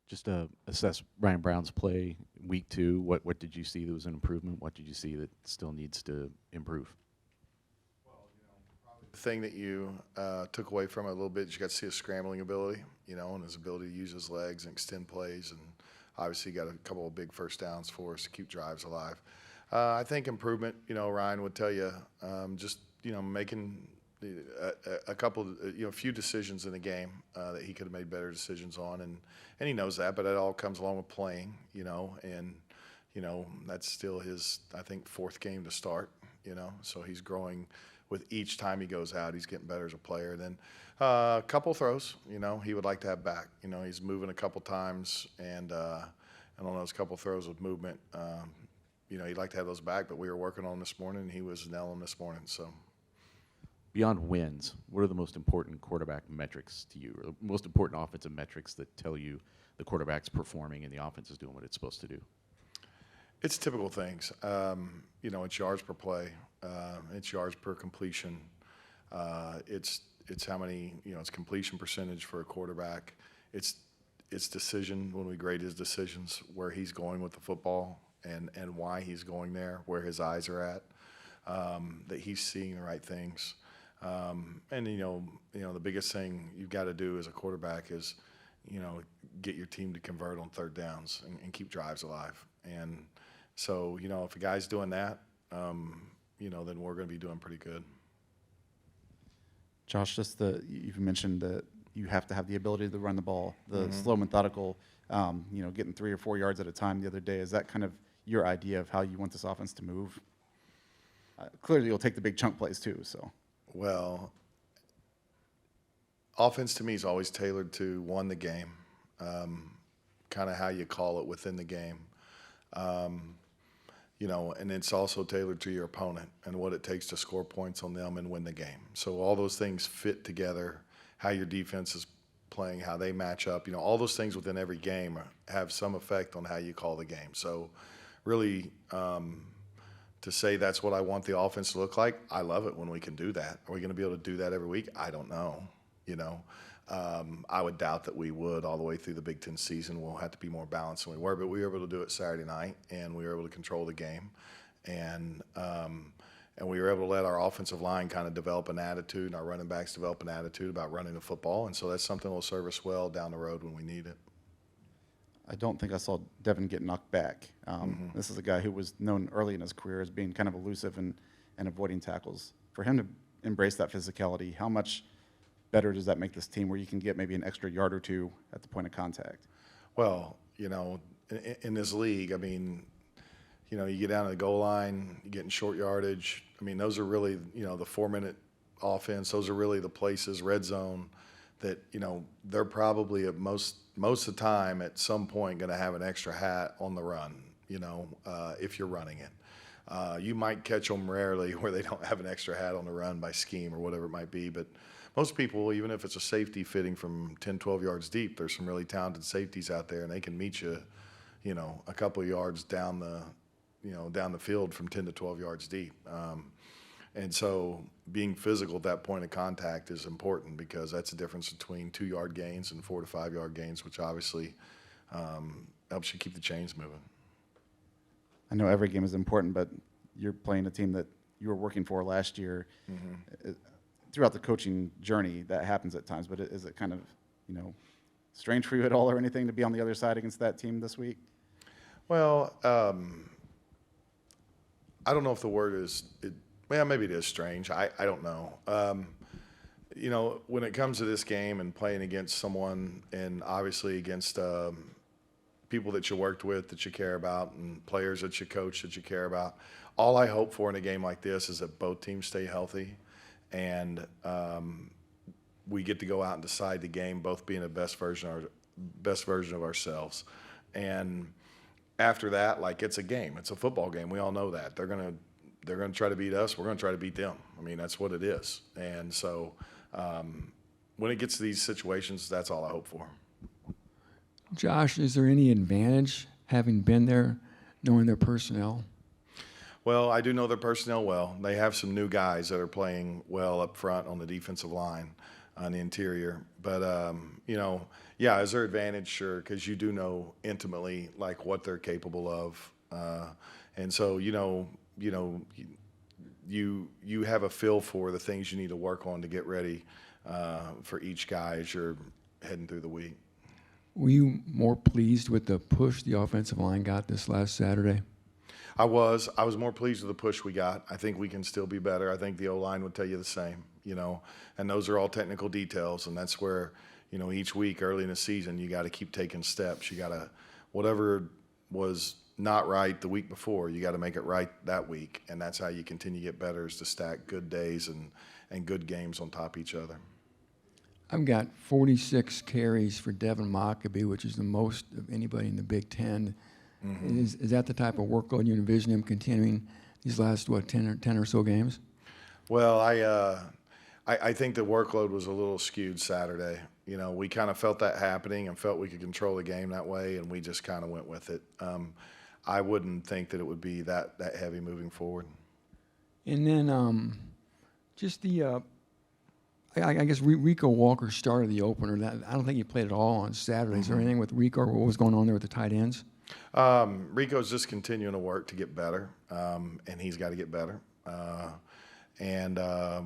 Just assess Ryan Brown's play week 2. What did you see that was an improvement? What did you see that still needs to improve? The thing that you took away from it a little bit is you got to see his scrambling ability, and his ability to use his legs and extend plays. And obviously, got a couple of big first downs for us to keep drives alive. I think improvement, Ryan would tell you, just, making a couple, a few decisions in the game that he could have made better decisions on. And he knows that, but it all comes along with playing, and, that's still his, I think, 4th game to start, so he's growing. With each time he goes out, he's getting better as a player. Then a couple throws, he would like to have back. He's moving a couple times, and on those couple throws with movement, he'd like to have those back. But we were working on this morning, and he was nailing this morning. So, Beyond wins, what are the most important quarterback metrics to you, or the most important offensive metrics that tell you the quarterback's performing and the offense is doing what it's supposed to do? It's typical things. It's yards per play. It's yards per completion. It's how many, it's completion percentage for a quarterback. It's decision, when we grade his decisions, where he's going with the football and why he's going there, where his eyes are at, that he's seeing the right things. And the biggest thing you've got to do as a quarterback is, get your team to convert on 3rd downs and keep drives alive. And so, if a guy's doing that, then we're going to be doing pretty good. Josh, you've mentioned that you have to have the ability to run the ball, the slow, methodical, getting 3 or 4 yards at a time the other day. Is that kind of your idea of how you want this offense to move? Clearly, you'll take the big chunk plays too. So, well, offense to me is always tailored to, one, the game, kind of how you call it within the game. And it's also tailored to your opponent and what it takes to score points on them and win the game. So all those things fit together, how your defense is playing, how they match up, all those things within every game have some effect on how you call the game. So really, to say that's what I want the offense to look like, I love it when we can do that. Are we going to be able to do that every week? I don't know, I would doubt that we would all the way through the Big Ten season. We'll have to be more balanced than we were, but we were able to do it Saturday night, and we were able to control the game. And we were able to let our offensive line kind of develop an attitude, and our running backs develop an attitude about running the football. And so that's something that will serve us well down the road when we need it. I don't think I saw Devin get knocked back. This is a guy who was known early in his career as being kind of elusive and avoiding tackles. For him to embrace that physicality, how much better does that make this team where you can get maybe an extra yard or 2 at the point of contact? Well, in this league, I mean, you get down to the goal line, you're getting short yardage. I mean, those are really, the 4-minute offense. Those are really the places, red zone, that, they're probably at most of the time at some point going to have an extra hat on the run, if you're running it. You might catch them rarely where they don't have an extra hat on the run by scheme or whatever it might be, but most people, even if it's a safety fitting from 10, 12 yards deep, there's some really talented safeties out there, and they can meet you, a couple of yards down the field from 10 to 12 yards deep. And so being physical at that point of contact is important, because that's the difference between 2-yard gains and 4 to 5 yard gains, which obviously helps you keep the chains moving. I know every game is important, but you're playing a team that you were working for last year. Throughout the coaching journey, that happens at times, but is it kind of, strange for you at all or anything to be on the other side against that team this week? Well, I don't know if the word is, maybe it is strange. I don't know. When it comes to this game and playing against someone, and obviously against people that you worked with that you care about, and players that you coach that you care about, all I hope for in a game like this is that both teams stay healthy, and we get to go out and decide the game, both being the best version of ourselves. And after that, it's a game. It's a football game. We all know that. They're gonna try to beat us. We're gonna try to beat them. I mean, that's what it is. And so when it gets to these situations, that's all I hope for. Josh, is there any advantage having been there, knowing their personnel? Well, I do know their personnel well. They have some new guys that are playing well up front on the defensive line. on the interior. But, you know, yeah, is there advantage? Sure, because you do know intimately, like, what they're capable of. And so, you have a feel for the things you need to work on to get ready for each guy as you're heading through the week. Were you more pleased with the push the offensive line got this last Saturday? I was more pleased with the push we got. I think we can still be better. I think the O-line would tell you the same, and those are all technical details, and that's where, each week early in the season, you got to keep taking steps. You got to, whatever was not right the week before, you got to make it right that week, and that's how you continue to get better, is to stack good days and good games on top of each other. I've got 46 carries for Devin Mockabee, which is the most of anybody in the Big Ten. Mm-hmm. Is that the type of workload you envision him continuing these last, 10 or so games? Well, I think the workload was a little skewed Saturday. We kind of felt that happening and felt we could control the game that way, and we just kind of went with it. I wouldn't think that it would be that heavy moving forward. And then just the I guess Rico Walker started the opener. I don't think he played at all on Saturday. Mm-hmm. Is there anything with Rico, or what was going on there with the tight ends? Rico's just continuing to work to get better, and he's got to get better. And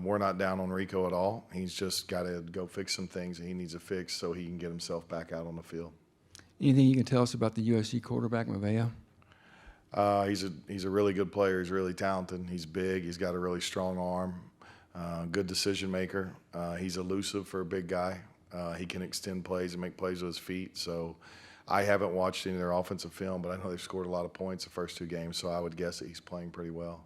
we're not down on Rico at all. He's just got to go fix some things that he needs to fix so he can get himself back out on the field. Anything you can tell us about the USC quarterback, Mavea? He's a really good player. He's really talented. He's big. He's got a really strong arm. Good decision maker. He's elusive for a big guy. He can extend plays and make plays with his feet. So I haven't watched any of their offensive film, but I know they've scored a lot of points the first two games, so I would guess that he's playing pretty well.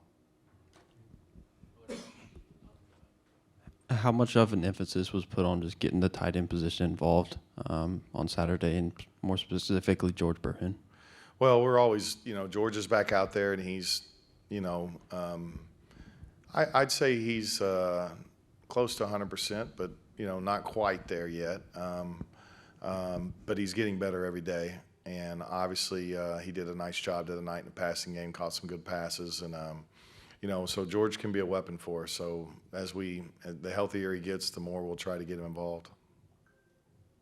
How much of an emphasis was put on just getting the tight end position involved on Saturday, and more specifically George Burton? Well, we're always, George is back out there, and he's, I'd say he's close to 100%, but, not quite there yet. But he's getting better every day. And obviously he did a nice job the other night in the passing game, caught some good passes. And, so George can be a weapon for us. So the healthier he gets, the more we'll try to get him involved.